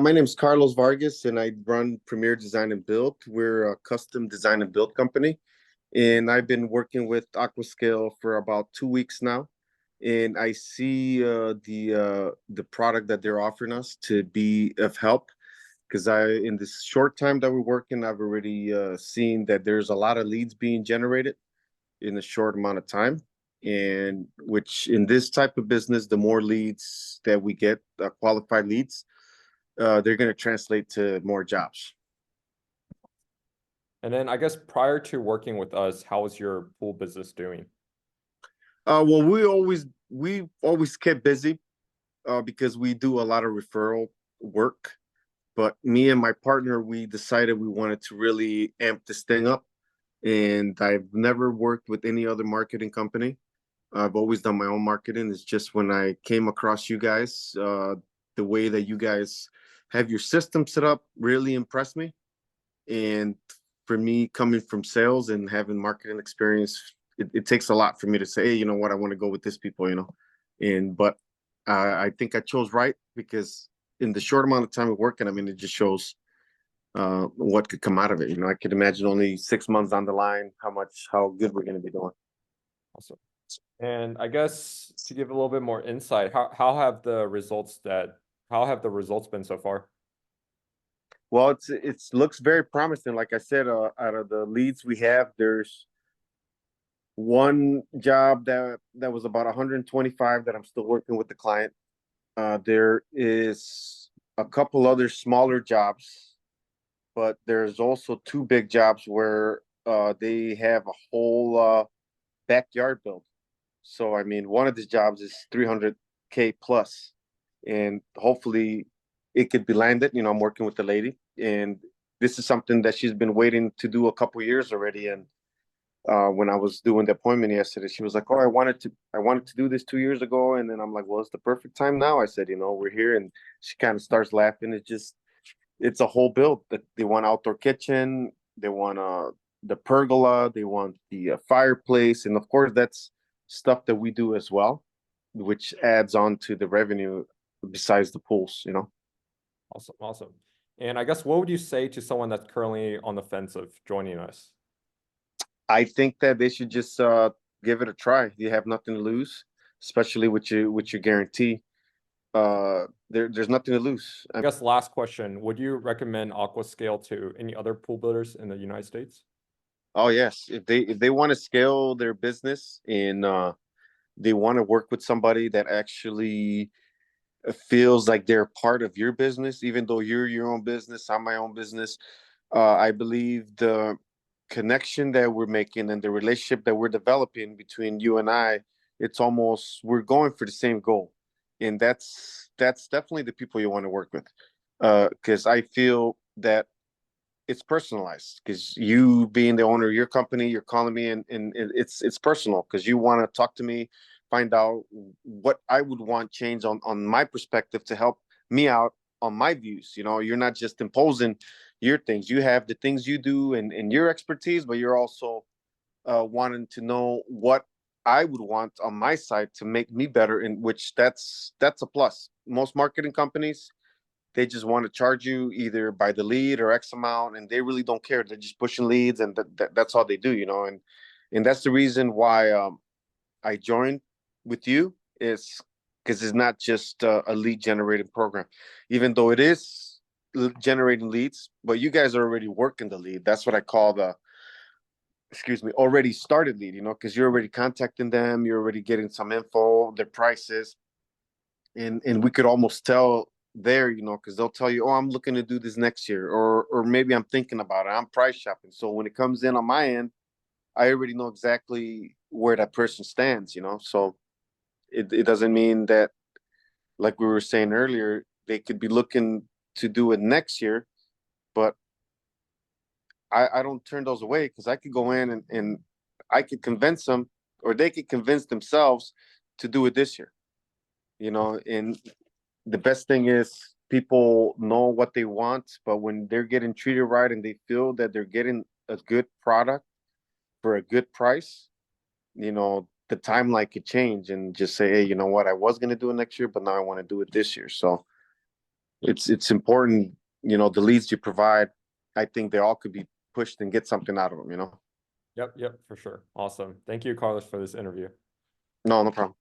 My name is Carlos Vargas, and I run Premier Design and Build. We're a custom design and build company, and I've been working with Aquascale for about 2 weeks now. And I see the product that they're offering us to be of help because I in this short time that we're working, I've already seen that there's a lot of leads being generated in a short amount of time. And which in this type of business, the more leads that we get, qualified leads, they're going to translate to more jobs. And then I guess prior to working with us, how was your pool business doing? Well, we always kept busy because we do a lot of referral work. But me and my partner, we decided we wanted to really amp this thing up. And I've never worked with any other marketing company. I've always done my own marketing. It's just when I came across you guys, the way that you guys have your system set up really impressed me. And for me, coming from sales and having marketing experience, it takes a lot for me to say, hey, you know what, I want to go with this people. And but I think I chose right because in the short amount of time of working, I mean, it just shows what could come out of it. I could imagine only 6 months down the line how good we're going to be doing. Awesome. And I guess to give a little bit more insight, how have the results been so far? Well, it's looks very promising. Like I said, out of the leads we have, there's one job that was about 125 that I'm still working with the client. There is a couple other smaller jobs, but there's also two big jobs where they have a whole backyard build. So I mean, one of these jobs is 300K plus, and hopefully it could be landed. I'm working with the lady, and this is something that she's been waiting to do a couple years already. And when I was doing the appointment yesterday, she was like, "Oh, I wanted to do this 2 years ago," and then I'm like, "Well, it's the perfect time now." I said, "We're here," and she kind of starts laughing. It's a whole build that they want outdoor kitchen, they want the pergola, they want the fireplace, and of course that's stuff that we do as well, which adds on to the revenue besides the pools. Awesome, awesome. And I guess what would you say to someone that's currently on the fence of joining us? I think that they should just give it a try. You have nothing to lose, especially with your guarantee. There's nothing to lose. I guess last question, would you recommend Aquascale to any other pool builders in the United States? Oh yes, if they want to scale their business and they want to work with somebody that actually feels like they're part of your business, even though you're your own business, I'm my own business. I believe the connection that we're making and the relationship that we're developing between you and I, it's almost we're going for the same goal, and that's definitely the people you want to work with, because I feel that it's personalized because you being the owner of your company, you're calling me and it's personal because you want to talk to me, find out what I would want change on my perspective to help me out on my views. You're not just imposing your things. You have the things you do and your expertise, but you're also wanting to know what I would want on my side to make me better, in which that's a plus. Most marketing companies, they just want to charge you either by the lead or X amount, and they really don't care. They're just pushing leads, and that's all they do. And that's the reason why I joined with you is because it's not just a lead generating program, even though it is generating leads, but you guys are already working the lead. That's what I call the excuse me already started lead. Because you're already contacting them, you're already getting some info, their prices, and we could almost tell there, because they'll tell you, oh, I'm looking to do this next year, or maybe I'm thinking about it, I'm price shopping. So when it comes in on my end, I already know exactly where that person stands. So it doesn't mean that, like we were saying earlier, they could be looking to do it next year, but I don't turn those away because I could go in and I could convince them, or they could convince themselves to do it this year. And the best thing is people know what they want, but when they're getting treated right and they feel that they're getting a good product for a good price, the timeline could change and just say, hey, you know what, I was going to do it next year, but now I want to do it this year. So it's important, the leads you provide, I think they all could be pushed and get something out of them, Yep, for sure. Awesome. Thank you, Carlos, for this interview. No, no problem.